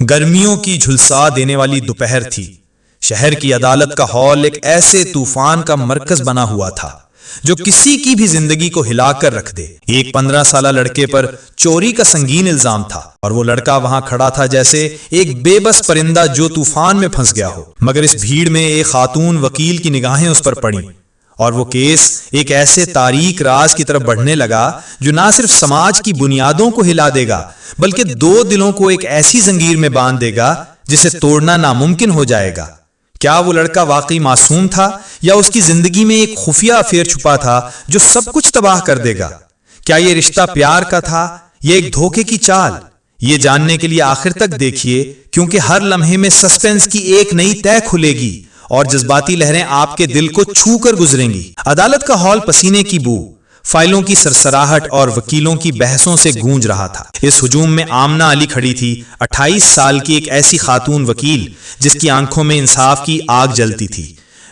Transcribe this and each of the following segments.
गर्मियों की झुलसा देने वाली दोपहर थी। शहर की अदालत का हॉल एक ऐसे तूफान का मरकज बना हुआ था जो किसी की भी जिंदगी को हिलाकर रख दे। एक 15 साला लड़के पर चोरी का संगीन इल्जाम था और वो लड़का वहां खड़ा था जैसे एक बेबस परिंदा जो तूफान में फंस गया हो। मगर इस भीड़ में एक खातून वकील की निगाहें उस पर पड़ी और वो केस एक ऐसे तारीक राज की तरफ बढ़ने लगा जो ना सिर्फ समाज की बुनियादों को हिला देगा बल्कि दो दिलों को एक ऐसी जंजीर में बांध देगा जिसे तोड़ना नामुमकिन हो जाएगा। क्या वो लड़का वाकई मासूम था या उसकी जिंदगी में एक खुफिया अफेयर छुपा था जो सब कुछ तबाह कर देगा? क्या ये रिश्ता प्यार का था या एक धोखे की चाल? ये जानने के लिए आखिर तक देखिए, क्योंकि हर लम्हे में सस्पेंस की एक नई तह खुलेगी और जज्बाती लहरें आपके दिल को छू कर गुजरेंगी। अदालत का हॉल पसीने की बू, फाइलों की सरसराहट और वकीलों की बहसों से गूंज रहा था। इस हुजूम में आमना अली खड़ी थी, 28 साल की एक ऐसी खातून वकील जिसकी आंखों में इंसाफ की आग जलती थी।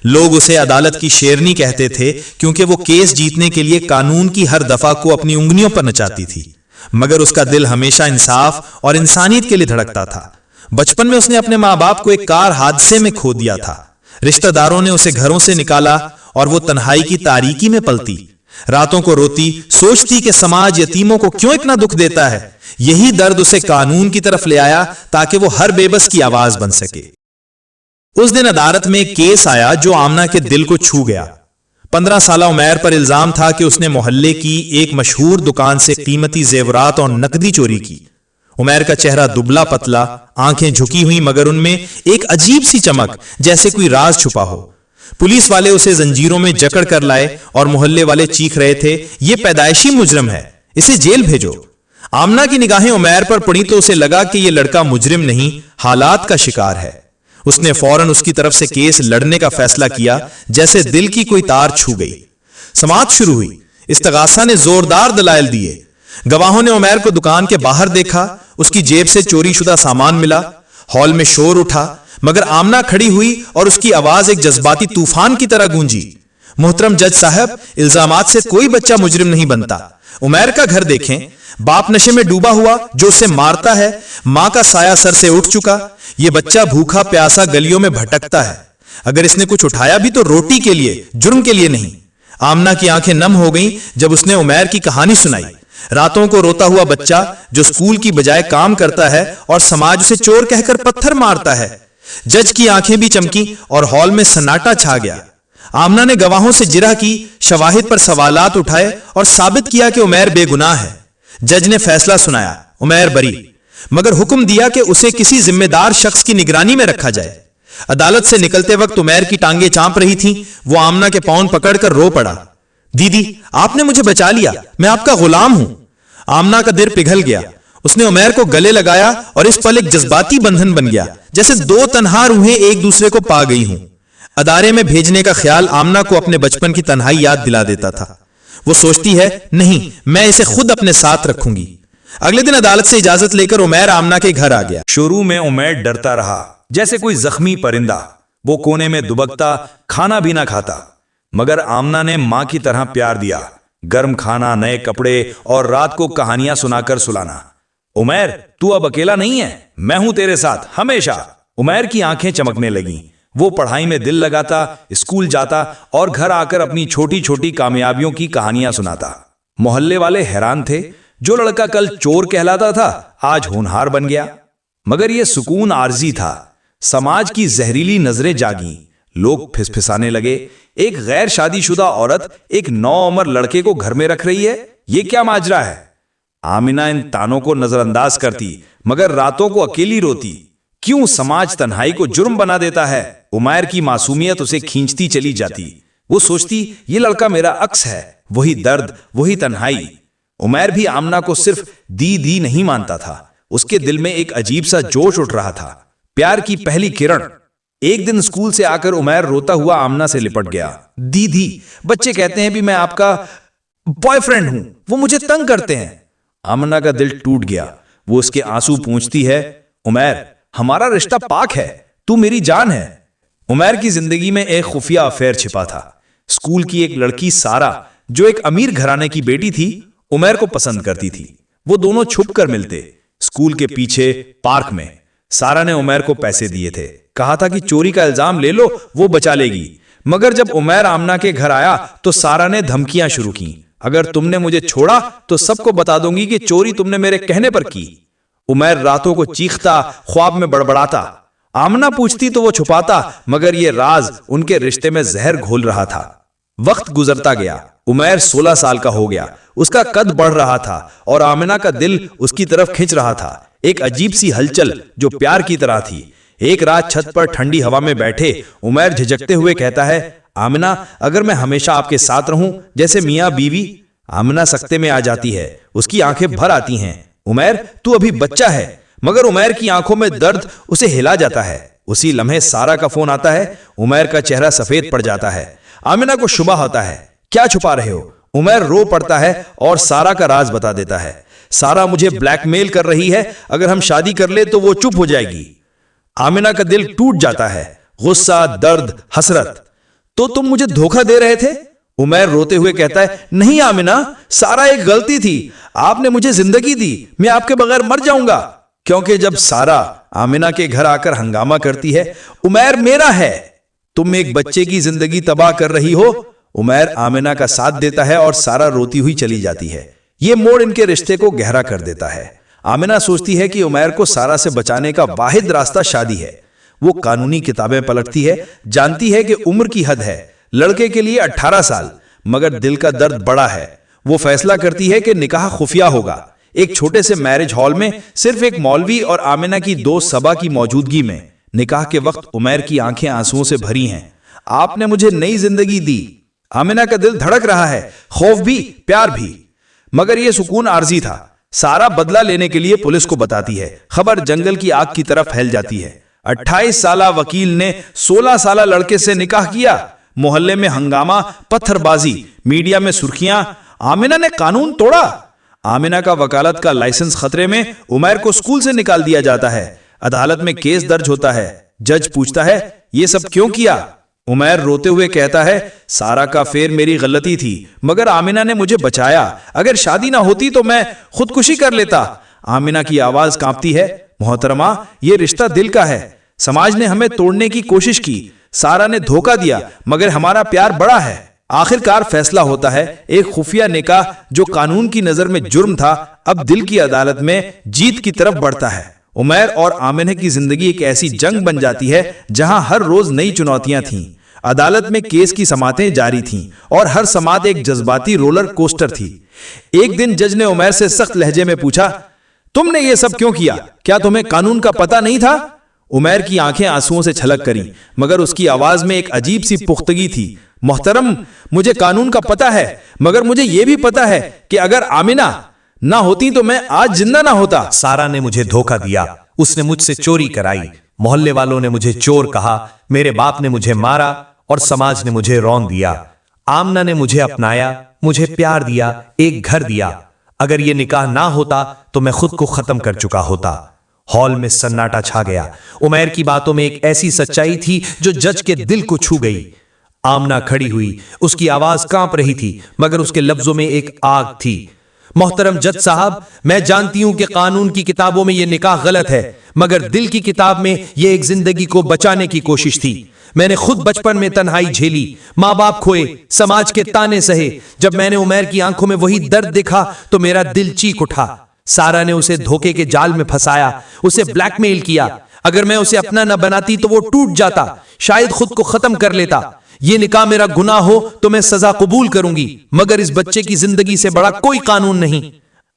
लोग उसे अदालत की शेरनी कहते थे क्योंकि वो केस जीतने के लिए कानून की हर दफा को अपनी उंगलियों पर नचाती थी, मगर उसका दिल हमेशा इंसाफ और इंसानियत के लिए धड़कता था। बचपन में उसने अपने माँ बाप को एक कार हादसे में खो दिया था। रिश्तेदारों ने उसे घरों से निकाला और वो तन्हाई की तारीकी में पलती, रातों को रोती, सोचती कि समाज यतीमों को क्यों इतना दुख देता है। यही दर्द उसे कानून की तरफ ले आया ताकि वो हर बेबस की आवाज बन सके। उस दिन अदालत में एक केस आया जो आमना के दिल को छू गया। 15 साला उमैर पर इल्जाम था कि उसने मोहल्ले की एक मशहूर दुकान से कीमती जेवरात और नकदी चोरी की। उमैर का चेहरा दुबला पतला, आंखें झुकी हुई, मगर उनमें एक अजीब सी चमक, जैसे कोई राज छुपा हो। पुलिस वाले उसे जंजीरों में जकड़ कर लाए और मोहल्ले वाले चीख रहे थे, ये पैदाइशी मुजरिम है, इसे जेल भेजो। आमना की निगाहें उमैर पर पड़ी तो उसे लगा कि यह लड़का मुजरिम नहीं, हालात का शिकार है। उसने फौरन उसकी तरफ से केस लड़ने का फैसला किया, जैसे दिल की कोई तार छू गई। समाअत शुरू हुई। इस्तगासा ने जोरदार दलाइल दिए। गवाहों ने उमैर को दुकान के बाहर देखा, उसकी जेब से चोरी शुदा सामान मिला। हॉल में शोर उठा, मगर आमना खड़ी हुई और उसकी आवाज एक जज्बाती तूफान की तरह गूंजी। मोहतरम जज साहब, इल्जामात से कोई बच्चा मुजरिम नहीं बनता। उमैर का घर देखें, बाप नशे में डूबा हुआ जो उसे मारता है, मां का साया सर से उठ चुका। यह बच्चा भूखा प्यासा गलियों में भटकता है। अगर इसने कुछ उठाया भी तो रोटी के लिए, जुर्म के लिए नहीं। आमना की आंखें नम हो गईं जब उसने उमैर की कहानी सुनाई। रातों को रोता हुआ बच्चा जो स्कूल की बजाय काम करता है और समाज उसे चोर कहकर पत्थर मारता है। जज की आंखें भी चमकी और हॉल में सन्नाटा छा गया। आमना ने गवाहों से जिरह की, शवाहिद पर सवालात उठाए और साबित किया कि उमैर बेगुनाह है। जज ने फैसला सुनाया, उमैर बरी, मगर हुक्म दिया कि उसे किसी जिम्मेदार शख्स की निगरानी में रखा जाए। अदालत से निकलते वक्त उमैर की टांगे चांप रही थीं। वो आमना के पाँव पकड़कर रो पड़ा। दीदी, आपने मुझे बचा लिया, मैं आपका गुलाम हूं। आमना का दिल पिघल गया। उसने उमैर को गले लगाया और इस पल एक जज्बाती बंधन बन गया, जैसे दो तन्हा रूहें एक दूसरे को पा गई हूं। अदारे में भेजने का ख्याल आमना को अपने बचपन की तन्हाई याद दिला देता था। वो सोचती है, नहीं, मैं इसे खुद अपने साथ रखूंगी। अगले दिन अदालत से इजाजत लेकर उमैर आमना के घर आ गया। शुरू में उमैर डरता रहा, जैसे कोई जख्मी परिंदा। वो कोने में दुबकता, खाना भी ना खाता, मगर आमना ने मां की तरह प्यार दिया। गर्म खाना, नए कपड़े और रात को कहानियां सुनाकर सुलाना। उमैर, तू अब अकेला नहीं है, मैं हूं तेरे साथ हमेशा। उमैर की आंखें चमकने लगीं। वो पढ़ाई में दिल लगाता, स्कूल जाता और घर आकर अपनी छोटी छोटी कामयाबियों की कहानियां सुनाता। मोहल्ले वाले हैरान थे, जो लड़का कल चोर कहलाता था आज होनहार बन गया। मगर यह सुकून आर्जी था। समाज की जहरीली नजरें जागी। लोग फिसफिसाने लगे, एक गैर शादीशुदा औरत एक नौउम्र लड़के को घर में रख रही है, ये क्या माजरा है? आमिना इन तानों को नजरअंदाज करती, मगर रातों को अकेली रोती। क्यों समाज तन्हाई को जुर्म बना देता है? उमैर की मासूमियत उसे खींचती चली जाती। वो सोचती, ये लड़का मेरा अक्स है, वही दर्द, वही तन्हाई। उमैर भी आमना को सिर्फ दी नहीं मानता था। उसके दिल में एक अजीब सा जोश उठ रहा था, प्यार की पहली किरण। एक दिन स्कूल से आकर उमैर रोता हुआ आमना से लिपट गया। दीदी, बच्चे कहते हैं भी मैं आपका बॉयफ्रेंड हूं, वो मुझे तंग करते हैं। आमना का दिल टूट गया। वो उसके आंसू पूंछती है, उमैर, हमारा रिश्ता पाक है, तू मेरी जान है। उमैर की जिंदगी में एक खुफिया अफेयर छिपा था। स्कूल की एक लड़की सारा, जो एक अमीर घराने की बेटी थी, उमैर को पसंद करती थी। वो दोनों छुप कर मिलते, स्कूल के पीछे पार्क में। सारा ने उमैर को पैसे दिए थे, कहा था कि चोरी का इल्जाम ले लो, वो बचा लेगी। मगर जब उमैर आमना के घर आया तो सारा ने धमकियां शुरू की, अगर तुमने मुझे छोड़ा तो सबको बता दूंगी कि चोरी तुमने मेरे कहने पर की। उमैर रातों को चीखता, ख्वाब में बड़बड़ाता। आमना पूछती तो वो छुपाता, मगर ये राज उनके रिश्ते में जहर घोल रहा था। वक्त गुजरता गया, उमैर 16 साल का हो गया। उसका कद बढ़ रहा था और आमिना का दिल उसकी तरफ खिंच रहा था। एक अजीब सी हलचल जो प्यार की तरह थी। एक रात छत पर ठंडी हवा में बैठे उमैर झिझकते हुए कहता है, आमिना, अगर मैं हमेशा आपके साथ रहूं जैसे मियां बीवी। आमिना सख्ते में आ जाती है, उसकी आंखें भर आती हैं। उमैर, तू अभी बच्चा है। मगर उमैर की आंखों में दर्द उसे हिला जाता है। उसी लम्हे सारा का फोन आता है। उमैर का चेहरा सफेद पड़ जाता है। आमिना को शुबा होता है, क्या छुपा रहे हो? उमैर रो पड़ता है और सारा का राज बता देता है। सारा मुझे ब्लैकमेल कर रही है, अगर हम शादी कर ले तो वो चुप हो जाएगी। आमिना का दिल टूट जाता है, गुस्सा, दर्द, हसरत। तो तुम मुझे धोखा दे रहे थे? उमैर रोते हुए कहता है, नहीं आमिना, सारा एक गलती थी। आपने मुझे जिंदगी दी, मैं आपके बगैर मर जाऊंगा। क्योंकि जब सारा आमिना के घर आकर हंगामा करती है, उमैर मेरा है, तुम एक बच्चे की जिंदगी तबाह कर रही हो। उमैर आमिना का साथ देता है और सारा रोती हुई चली जाती है। यह मोड़ इनके रिश्ते को गहरा कर देता है। आमिना सोचती है कि उमैर को सारा से बचाने का वाहिद रास्ता शादी है। वो कानूनी किताबें पलटती है, जानती है कि उम्र की हद है, लड़के के लिए 18 साल, मगर दिल का दर्द बड़ा है। वो फैसला करती है कि निकाह खुफिया होगा। एक छोटे से मैरिज हॉल में सिर्फ एक मौलवी और आमिना की दोस्त सबा की मौजूदगी में। निकाह के वक्त उमैर की आंखें आंसुओं से भरी हैं। आपने मुझे नई जिंदगी दी। आमिना का दिल धड़क रहा है, खौफ भी, प्यार भी। मगर यह सुकून आर्जी था। सारा बदला लेने के लिए पुलिस को बताती है। खबर जंगल की आग की तरफ फैल जाती है। 28 साला वकील ने 16 साला लड़के से निकाह किया। मोहल्ले में हंगामा, पत्थरबाजी, मीडिया में सुर्खियां, आमिना ने कानून तोड़ा। आमिना का वकालत का लाइसेंस खतरे में। उमैर को स्कूल से निकाल दिया जाता है। अदालत में केस दर्ज होता है। जज पूछता है, यह सब क्यों किया? उमैर रोते हुए कहता है, सारा का फेर मेरी गलती थी, मगर आमिना ने मुझे बचाया। अगर शादी ना होती तो मैं खुदकुशी कर लेता। आमिना की आवाज कांपती है, मोहतरमा, यह रिश्ता दिल का है। समाज ने हमें तोड़ने की कोशिश की, सारा ने धोखा दिया, मगर हमारा प्यार बड़ा है। आखिरकार फैसला होता है। एक खुफिया निकाह जो कानून की नजर में जुर्म था, अब दिल की अदालत में जीत की तरफ बढ़ता है। उमैर और आमिना की जिंदगी एक ऐसी जंग बन जाती है जहां हर रोज नई चुनौतियां थीं। अदालत में केस की समातें जारी थीं और हर समात एक जज्बाती रोलर कोस्टर थी। एक दिन जज ने उमैर से सख्त लहजे में पूछा, तुमने ये सब क्यों किया? क्या तुम्हें कानून का पता नहीं था? उमैर की आंखें आंसुओं से छलक करीं, मगर उसकी आवाज में एक अजीब सी पुख्तगी थी। मोहतरम, मुझे कानून का पता है, मगर मुझे यह भी पता है कि अगर आमिना ना होती तो मैं आज जिंदा ना होता। सारा ने मुझे धोखा दिया, उसने मुझसे चोरी कराई। मोहल्ले वालों ने मुझे चोर कहा, मेरे बाप ने मुझे मारा और समाज ने मुझे रौंद दिया। आमना ने मुझे अपनाया, मुझे प्यार दिया, एक घर दिया। अगर ये निकाह ना होता तो मैं खुद को खत्म कर चुका होता। हॉल में सन्नाटा छा गया। उमैर की बातों में एक ऐसी सच्चाई थी जो जज के दिल को छू गई। आमना खड़ी हुई, उसकी आवाज कांप रही थी, मगर उसके लफ्जों में एक आग थी। मोहतरम जज साहब, मैं जानती हूं कि कानून की किताबों में यह निकाह गलत है, मगर दिल की किताब में यह एक जिंदगी को बचाने की कोशिश थी। मैंने खुद बचपन में तन्हाई झेली, माँ बाप खोए, समाज के ताने सहे। जब मैंने उमैर की आंखों में वही दर्द देखा तो मेरा दिल चीख उठा। सारा ने उसे धोखे के जाल में फंसाया, उसे ब्लैकमेल किया। अगर मैं उसे अपना न बनाती तो वो टूट जाता, शायद खुद को खत्म कर लेता। ये निकाह मेरा गुनाह हो तो मैं सजा कबूल करूंगी, मगर इस बच्चे की जिंदगी से बड़ा कोई कानून नहीं।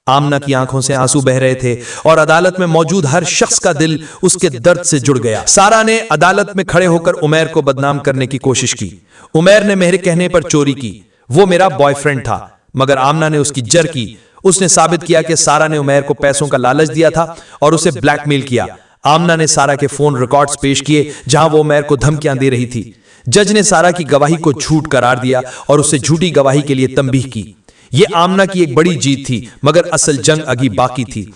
आमना की आंखों से आंसू बह रहे थे और अदालत में मौजूद हर शख्स का दिल उसके दर्द से जुड़ गया। सारा ने अदालत में खड़े होकर उमैर को बदनाम करने की कोशिश की। उमैर ने मेरे कहने पर चोरी की, वो मेरा बॉयफ्रेंड था, मगर आमना ने उसकी जर की। उसने साबित किया कि सारा ने उमैर को पैसों का लालच दिया था और उसे ब्लैकमेल किया। आमना ने सारा के फोन रिकॉर्ड्स पेश किए जहां वो उमैर को धमकियां दे रही थी। जज ने सारा की गवाही को झूठ करार दिया और उसे झूठी गवाही के लिए तंबीह की। यह आमना की एक बड़ी जीत थी, मगर असल जंग अभी बाकी थी।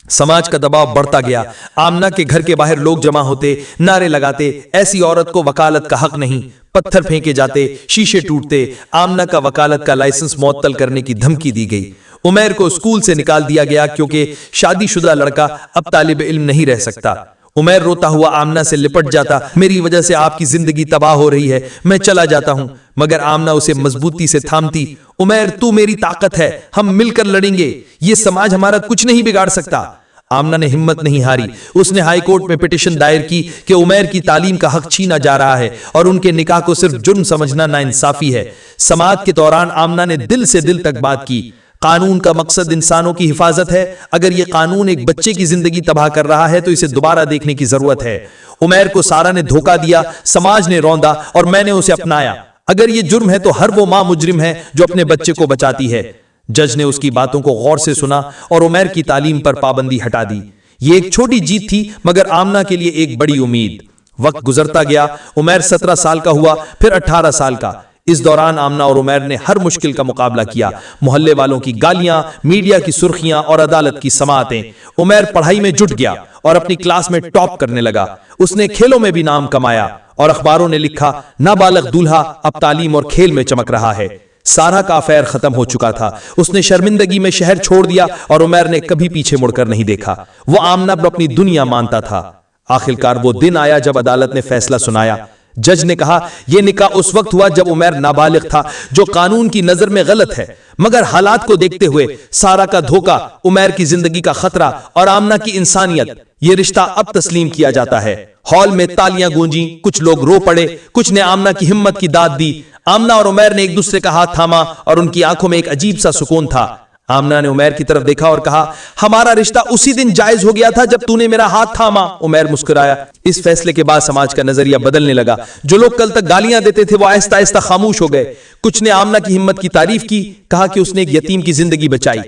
समाज का दबाव बढ़ता गया। आमना के घर के बाहर लोग जमा होते, नारे लगाते, ऐसी औरत को वकालत का हक नहीं। पत्थर फेंके जाते, शीशे टूटते। आमना का वकालत का लाइसेंस मुअत्तल करने की धमकी दी गई। उमैर को स्कूल से निकाल दिया गया क्योंकि शादीशुदा लड़का अब तालिब इल्म नहीं रह सकता। उमैर रोता हुआ आमना से लिपट जाता, मेरी वजह से आपकी जिंदगी तबाह हो रही है, मैं चला जाता हूं। मगर आमना उसे मजबूती से थामती, उमैर तू मेरी ताकत है, हम मिलकर लड़ेंगे, ये समाज हमारा कुछ नहीं बिगाड़ सकता। आमना ने हिम्मत नहीं हारी, उसने हाई कोर्ट में पिटीशन दायर की कि उमैर की तालीम का हक छीना जा रहा है और उनके निकाह को सिर्फ जुर्म समझना नाइंसाफी है। समाअत के दौरान आमना ने दिल से दिल तक बात की। कानून का मकसद इंसानों की हिफाजत है, अगर ये कानून एक बच्चे की जिंदगी तबाह कर रहा है तो इसे दोबारा देखने की जरूरत है। उमैर को सारा ने धोखा दिया, समाज ने रौंदा और मैंने उसे अपनाया। अगर ये जुर्म है तो हर वो मां मुजरिम है जो अपने बच्चे को बचाती है। जज ने उसकी बातों को गौर से सुना और उमैर की तालीम पर पाबंदी हटा दी। ये एक छोटी जीत थी मगर आमना के लिए एक बड़ी उम्मीद। वक्त गुजरता गया, उमैर 17 साल का हुआ, फिर 18 साल का। इस दौरान आमना और उमैर ने हर मुश्किल का मुकाबला किया, मोहल्ले वालों की गालियां, मीडिया की सुर्खियां और अदालत की समाअतें। उमैर पढ़ाई में जुट गया और अपनी क्लास में टॉप करने लगा। उसने खेलों में भी नाम कमाया और अखबारों ने लिखा, नाबालिग दूल्हा अब तालीम और खेल में चमक रहा है। सारा का अफेयर खत्म हो चुका था, उसने शर्मिंदगी में शहर छोड़ दिया और उमैर ने कभी पीछे मुड़कर नहीं देखा। वो आमना पर अपनी दुनिया मानता था। आखिरकार वो दिन आया जब अदालत ने फैसला सुनाया। जज ने कहा, यह निकाह उस वक्त हुआ जब उमैर नाबालिग था, जो कानून की नजर में गलत है, मगर हालात को देखते हुए सारा का धोखा, उमैर की जिंदगी का खतरा और आमना की इंसानियत, ये रिश्ता अब तस्लीम किया जाता है। हॉल में तालियां गूंजी, कुछ लोग रो पड़े, कुछ ने आमना की हिम्मत की दाद दी। आमना और उमैर ने एक दूसरे का हाथ थामा और उनकी आंखों में एक अजीब सा सुकून था। आमना ने उमैर की तरफ देखा और कहा, हमारा रिश्ता उसी दिन जायज हो गया था जब तूने मेरा हाथ थामा। उमैर मुस्कुराया। इस फैसले के बाद समाज का नजरिया बदलने लगा। जो लोग कल तक गालियां देते थे वो आहिस्ता आहिस्ता खामोश हो गए। कुछ ने आमना की हिम्मत की तारीफ की, कहा कि उसने एक यतीम की जिंदगी बचाई।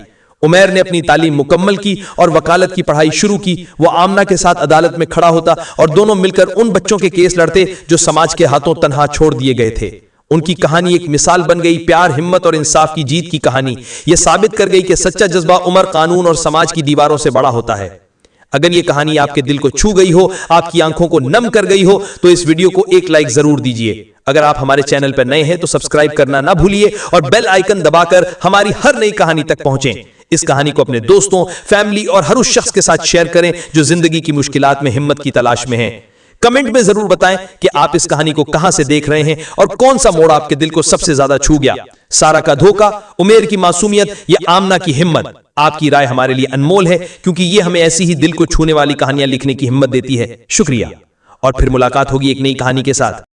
उमैर ने अपनी तालीम मुकम्मल की और वकालत की पढ़ाई शुरू की। वो आमना के साथ अदालत में खड़ा होता और दोनों मिलकर उन बच्चों के केस लड़ते जो समाज के हाथों तन्हा छोड़ दिए गए थे। उनकी कहानी एक मिसाल बन गई, प्यार, हिम्मत और इंसाफ की जीत की कहानी। यह साबित कर गई कि सच्चा जज्बा उम्र, कानून और समाज की दीवारों से बड़ा होता है। अगर यह कहानी आपके दिल को छू गई हो, आपकी आंखों को नम कर गई हो, तो इस वीडियो को एक लाइक जरूर दीजिए। अगर आप हमारे चैनल पर नए हैं तो सब्सक्राइब करना ना भूलिए और बेल आइकन दबाकर हमारी हर नई कहानी तक पहुंचें। इस कहानी को अपने दोस्तों, फैमिली और हर उस शख्स के साथ शेयर करें जो जिंदगी की मुश्किलात में हिम्मत की तलाश में है। कमेंट में जरूर बताएं कि आप इस कहानी को कहां से देख रहे हैं और कौन सा मोड़ आपके दिल को सबसे ज्यादा छू गया। सारा का धोखा, उमैर की मासूमियत या आमना की हिम्मत। आपकी राय हमारे लिए अनमोल है, क्योंकि ये हमें ऐसी ही दिल को छूने वाली कहानियां लिखने की हिम्मत देती है। शुक्रिया, और फिर मुलाकात होगी एक नई कहानी के साथ।